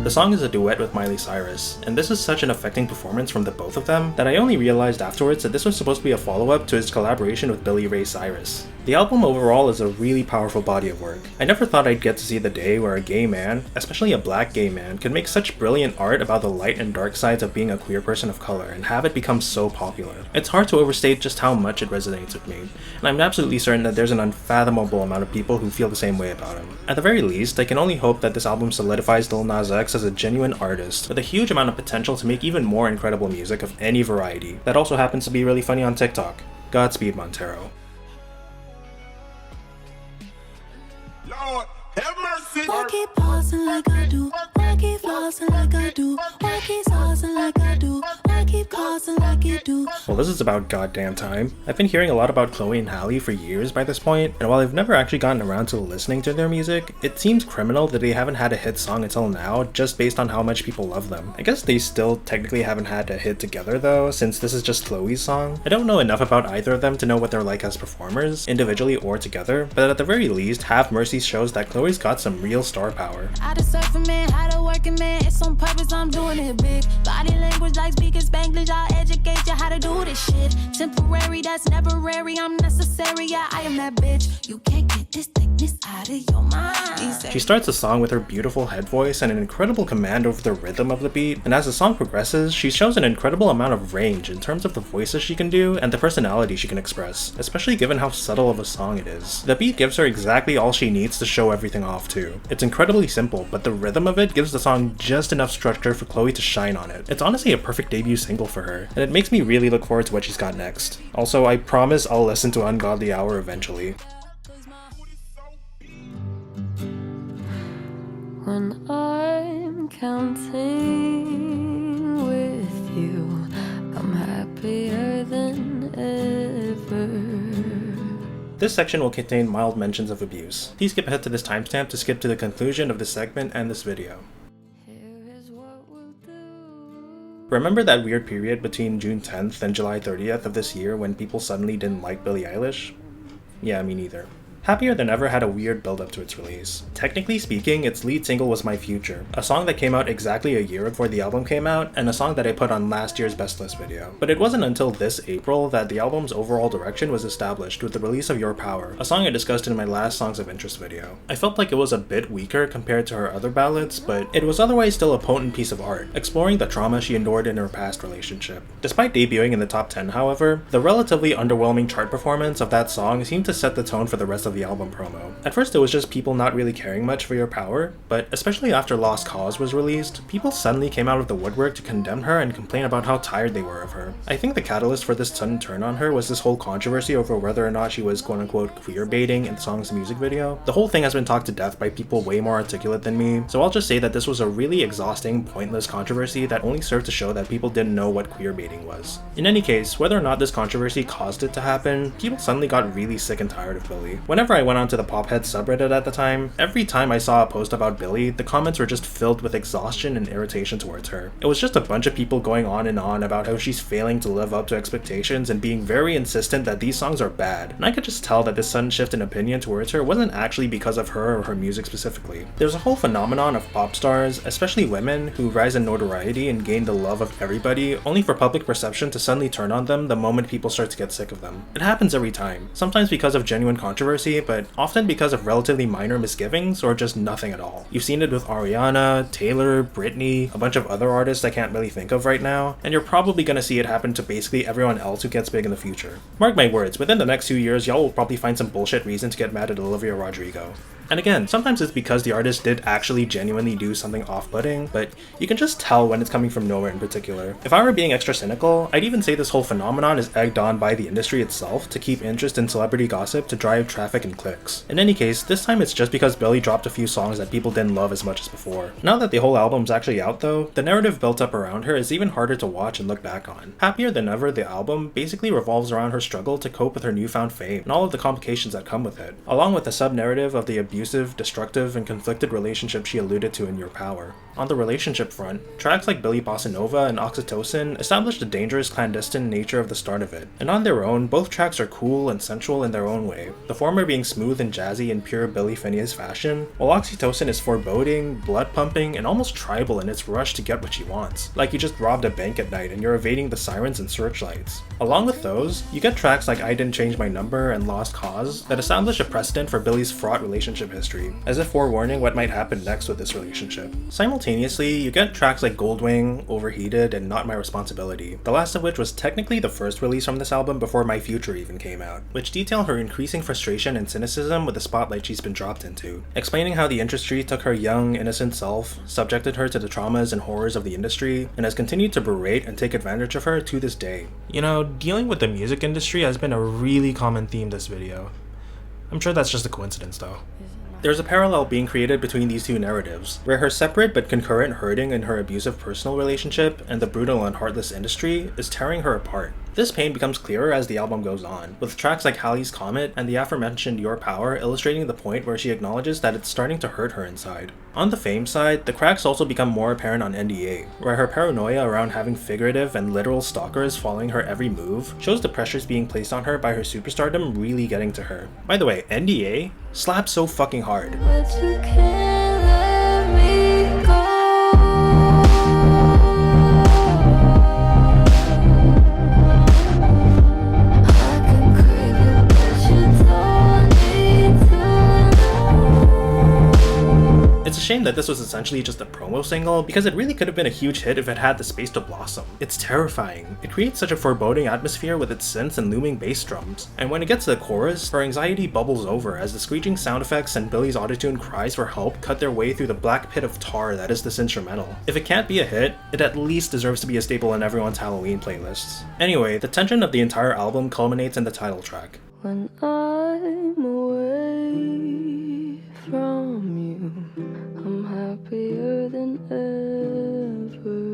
The song is a duet with Miley Cyrus, and this is such an affecting performance from the both of them that I only realized afterwards that this was supposed to be a follow-up to his collaboration with Billy Ray Cyrus. The album overall is a really powerful body of work. I never thought I'd get to see the day where a gay man, especially a black gay man, could make such brilliant art about the light and dark sides of being a queer person of color and have it become so popular. It's hard to overstate just how much it resonates with me, and I'm absolutely certain that there's an unfathomable amount of people who feel the same way about him. At the very least, I can only hope that this album solidifies Lil Nas X as a genuine artist with a huge amount of potential to make even more incredible music of any variety that also happens to be really funny on TikTok. Godspeed, Montero. Lord, have mercy. Why keep pausing like I do? Why keep flossing like I do? Why keep saucing like I do? Why keep causing like you do? Well, this is about goddamn time. I've been hearing a lot about Chloe and Halle for years by this point, and while I've never actually gotten around to listening to their music, it seems criminal that they haven't had a hit song until now just based on how much people love them. I guess they still technically haven't had a hit together though, since this is just Chloe's song. I don't know enough about either of them to know what they're like as performers, individually or together, but at the very least, Have Mercy shows that Chloe's got some real star power. I deserve a man, how to work a man. It's on purpose, I'm doing it big. Body language like speakers Spanglish, I'll educate you how to do this shit. Temporary, that's temporary, I'm necessary, yeah, I am that bitch. You can't get this thickness out of your mind. She starts the song with her beautiful head voice and an incredible command over the rhythm of the beat, and as the song progresses, she shows an incredible amount of range in terms of the voices she can do and the personality she can express, especially given how subtle of a song it is. The beat gives her exactly all she needs to show everything off too. It's incredibly simple, but the rhythm of it gives the song just enough structure for Chloe to shine on it. It's honestly a perfect debut single for her, and it makes me really look forward to what she's got next. Also, I promise I'll listen to Ungodly Hour eventually. When I'm counting with you, I'm happier than ever. This section will contain mild mentions of abuse. Please skip ahead to this timestamp to skip to the conclusion of this segment and this video. Remember that weird period between June 10th and July 30th of this year when people suddenly didn't like Billie Eilish? Yeah, me neither. Happier Than Ever had a weird build-up to its release. Technically speaking, its lead single was My Future, a song that came out exactly a year before the album came out, and a song that I put on last year's Best List video. But it wasn't until this April that the album's overall direction was established with the release of Your Power, a song I discussed in my last Songs of Interest video. I felt like it was a bit weaker compared to her other ballads, but it was otherwise still a potent piece of art, exploring the trauma she endured in her past relationship. Despite debuting in the top 10, however, the relatively underwhelming chart performance of that song seemed to set the tone for the rest of the album promo. At first it was just people not really caring much for Your Power, but especially after Lost Cause was released, people suddenly came out of the woodwork to condemn her and complain about how tired they were of her. I think the catalyst for this sudden turn on her was this whole controversy over whether or not she was quote-unquote queer baiting in the song's music video. The whole thing has been talked to death by people way more articulate than me, so I'll just say that this was a really exhausting, pointless controversy that only served to show that people didn't know what queer baiting was. In any case, whether or not this controversy caused it to happen, people suddenly got really sick and tired of Billie. Whenever I went onto the Pophead subreddit at the time, every time I saw a post about Billie, the comments were just filled with exhaustion and irritation towards her. It was just a bunch of people going on and on about how she's failing to live up to expectations and being very insistent that these songs are bad, and I could just tell that this sudden shift in opinion towards her wasn't actually because of her or her music specifically. There's a whole phenomenon of pop stars, especially women, who rise in notoriety and gain the love of everybody, only for public perception to suddenly turn on them the moment people start to get sick of them. It happens every time, sometimes because of genuine controversy, but often because of relatively minor misgivings or just nothing at all. You've seen it with Ariana, Taylor, Britney, a bunch of other artists I can't really think of right now, and you're probably gonna see it happen to basically everyone else who gets big in the future. Mark my words, within the next few years, y'all will probably find some bullshit reason to get mad at Olivia Rodrigo. And again, sometimes it's because the artist did actually genuinely do something off-putting, but you can just tell when it's coming from nowhere in particular. If I were being extra cynical, I'd even say this whole phenomenon is egged on by the industry itself to keep interest in celebrity gossip to drive traffic and clicks. In any case, this time it's just because Billie dropped a few songs that people didn't love as much as before. Now that the whole album's actually out though, the narrative built up around her is even harder to watch and look back on. Happier Than Ever, the album, basically revolves around her struggle to cope with her newfound fame and all of the complications that come with it, along with the sub-narrative of the abusive, destructive, and conflicted relationship she alluded to in Your Power. On the relationship front, tracks like Billie Bossa Nova and Oxytocin established the dangerous clandestine nature of the start of it, and on their own, both tracks are cool and sensual in their own way, the former being smooth and jazzy in pure Billie Phineas fashion, while Oxytocin is foreboding, blood-pumping, and almost tribal in its rush to get what she wants, like you just robbed a bank at night and you're evading the sirens and searchlights. Along with those, you get tracks like I Didn't Change My Number and Lost Cause that establish a precedent for Billie's fraught relationship history, as if forewarning what might happen next with this relationship. Simultaneously, you get tracks like Goldwing, Overheated, and Not My Responsibility, the last of which was technically the first release from this album before My Future even came out, which detail her increasing frustration and cynicism with the spotlight she's been dropped into, explaining how the industry took her young, innocent self, subjected her to the traumas and horrors of the industry, and has continued to berate and take advantage of her to this day. You know, dealing with the music industry has been a really common theme this video. I'm sure that's just a coincidence though. There's a parallel being created between these two narratives, where her separate but concurrent hurting in her abusive personal relationship and the brutal and heartless industry is tearing her apart. This pain becomes clearer as the album goes on, with tracks like Halley's Comet and the aforementioned Your Power illustrating the point where she acknowledges that it's starting to hurt her inside. On the fame side, the cracks also become more apparent on NDA, where her paranoia around having figurative and literal stalkers following her every move shows the pressures being placed on her by her superstardom really getting to her. By the way, NDA slaps so fucking hard. But you can't let me go. shame that this was essentially just a promo single, because it really could have been a huge hit if it had the space to blossom. It's terrifying. It creates such a foreboding atmosphere with its synths and looming bass drums. And when it gets to the chorus, her anxiety bubbles over as the screeching sound effects and Billy's autotune cries for help cut their way through the black pit of tar that is this instrumental. If it can't be a hit, it at least deserves to be a staple in everyone's Halloween playlists. Anyway, the tension of the entire album culminates in the title track. When I'm away from you, I'm happier than ever.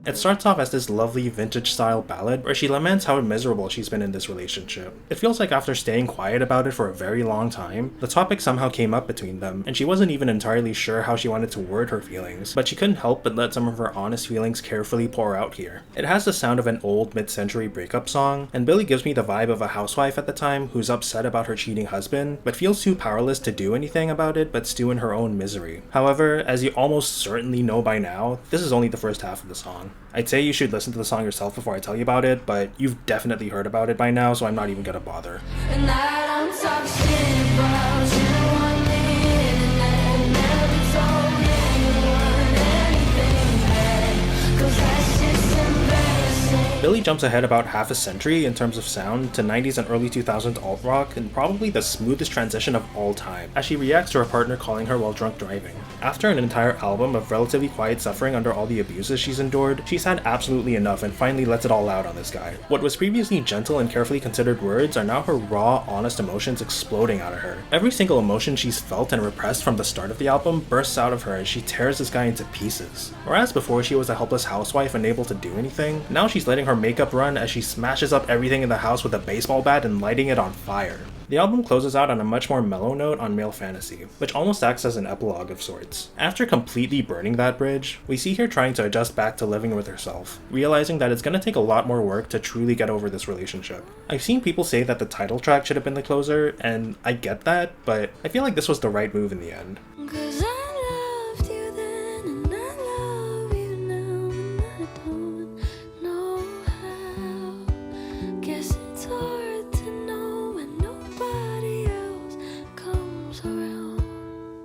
It starts off as this lovely vintage style ballad where she laments how miserable she's been in this relationship. It feels like after staying quiet about it for a very long time, the topic somehow came up between them, and she wasn't even entirely sure how she wanted to word her feelings, but she couldn't help but let some of her honest feelings carefully pour out here. It has the sound of an old mid-century breakup song, and Billy gives me the vibe of a housewife at the time who's upset about her cheating husband, but feels too powerless to do anything about it but stew in her own misery. However, as you almost certainly know by now, this is only the first half of the song. I'd say you should listen to the song yourself before I tell you about it, but you've definitely heard about it by now, so I'm not even gonna bother. And I don't talk shit about you one minute and never told anyone anything bad, 'cause that shit's embarrassing. Billy jumps ahead about half a century in terms of sound to 90s and early 2000s alt-rock, and probably the smoothest transition of all time, as she reacts to her partner calling her while drunk driving. After an entire album of relatively quiet suffering under all the abuses she's endured, she's had absolutely enough and finally lets it all out on this guy. What was previously gentle and carefully considered words are now her raw, honest emotions exploding out of her. Every single emotion she's felt and repressed from the start of the album bursts out of her as she tears this guy into pieces. Whereas before she was a helpless housewife unable to do anything, now she's letting her makeup run as she smashes up everything in the house with a baseball bat and lighting it on fire. The album closes out on a much more mellow note on Male Fantasy, which almost acts as an epilogue of sorts. After completely burning that bridge, we see her trying to adjust back to living with herself, realizing that it's going to take a lot more work to truly get over this relationship. I've seen people say that the title track should have been the closer, and I get that, but I feel like this was the right move in the end. 'Cause I loved you then and I love you now and I don't know how. Guess it's hard to know when nobody else comes around.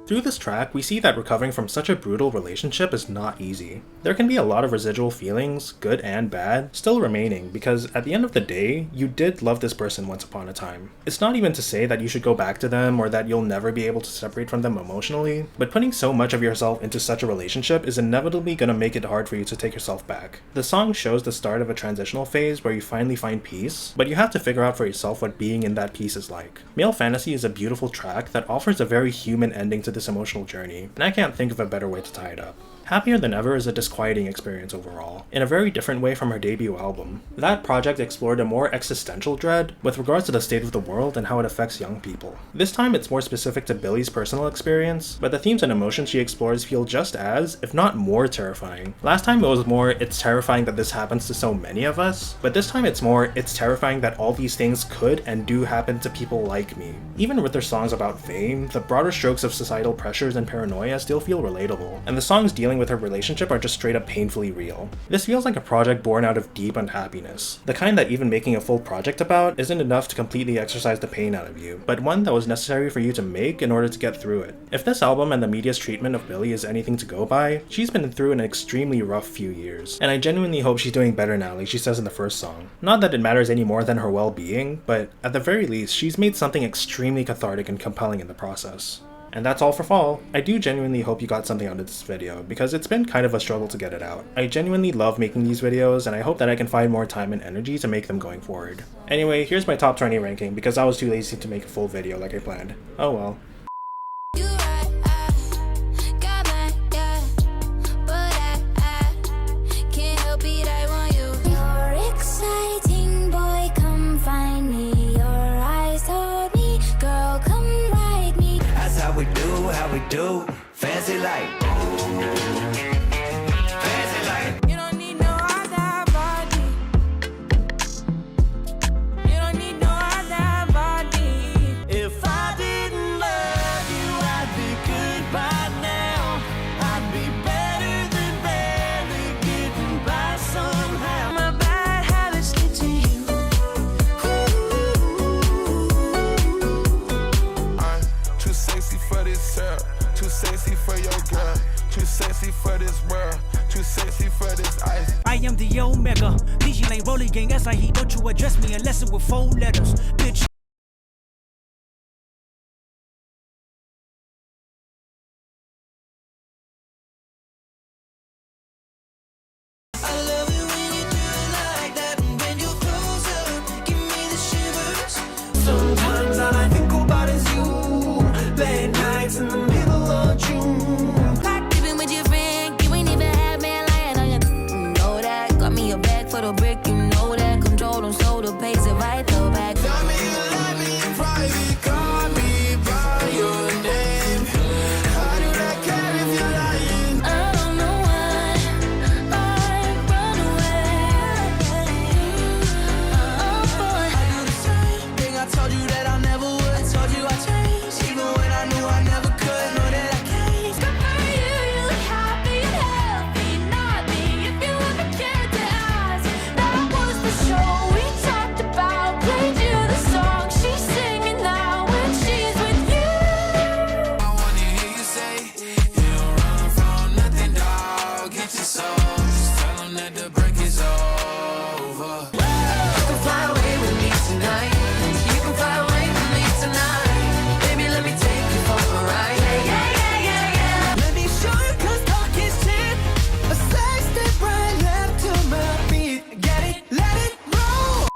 Through this track, we see that recovering from such a brutal relationship is not easy. There can be a lot of residual feelings, good and bad, still remaining because at the end of the day, you did love this person once upon a time. It's not even to say that you should go back to them or that you'll never be able to separate from them emotionally, but putting so much of yourself into such a relationship is inevitably going to make it hard for you to take yourself back. The song shows the start of a transitional phase where you finally find peace, but you have to figure out for yourself what being in that peace is like. Male Fantasy is a beautiful track that offers a very human ending to this emotional journey, and I can't think of a better way to tie it up. Happier Than Ever is a disquieting experience overall, in a very different way from her debut album. That project explored a more existential dread with regards to the state of the world and how it affects young people. This time it's more specific to Billy's personal experience, but the themes and emotions she explores feel just as, if not more terrifying. Last time it was more, it's terrifying that this happens to so many of us, but this time it's more, it's terrifying that all these things could and do happen to people like me. Even with their songs about fame, the broader strokes of societal pressures and paranoia still feel relatable, and the songs dealing with her relationship are just straight up painfully real. This feels like a project born out of deep unhappiness, the kind that even making a full project about isn't enough to completely exorcise the pain out of you, but one that was necessary for you to make in order to get through it. If this album and the media's treatment of Billy is anything to go by, she's been through an extremely rough few years, and I genuinely hope she's doing better now, like she says in the first song. Not that it matters any more than her well-being, but at the very least, she's made something extremely cathartic and compelling in the process. And that's all for fall. I do genuinely hope you got something out of this video, because it's been kind of a struggle to get it out. I genuinely love making these videos, and I hope that I can find more time and energy to make them going forward. Anyway, here's my top 20 ranking, because I was too lazy to make a full video like I planned. Oh well. How we do, fancy like. Fancy like. You don't need no other body. You don't need no other body. If I didn't love you, I'd be good by now. I'd be better than barely getting by somehow. My bad habits lead to you. I'm too sexy for this. Too sexy for your girl, too sexy for this world, too sexy for this ice. I am the Omega. DJ Lane Rolling Gang, as I heat, don't you address me unless it with 4 letters. Bitch. I love it when you do it like that, and when you're closer, give me the shivers. Sometimes all I think about is you. Late nights in the middle of June. Clock dipping with your friend, you ain't even had man lying on your. You know that. Got me a bag for the brick, you know that. Control them, so the pace it right though back. Tell me you like me in private, call me by your name. I do not care if you're lying. I don't know why I run away. Oh boy. I do the same thing I told you that I never would. I told you I changed, even when I knew I never could. Know that I can't. Good for you, you look happy and healthy. Nothing if you ever cared to ask. That was the show we talked about. Played you the song she's singing now when she's with you. I wanna hear you say, you don't run from nothing, dog. Get your soul. Just tell them that the break is over. You can fly away with me tonight. You can fly away with me tonight. Baby, let me take you for a ride. Yeah. Let me show you 'cause talk is cheap. A sex that right left to my feet. Get it, let it roll.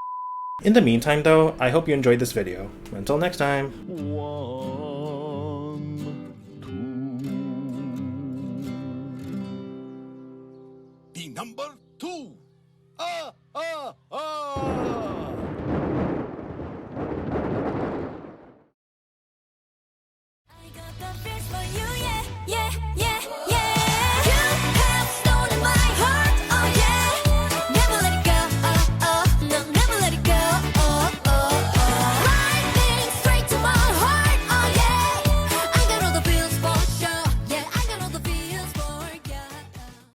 In the meantime though, I hope you enjoyed this video. Until next time. 1, 2. The number 2.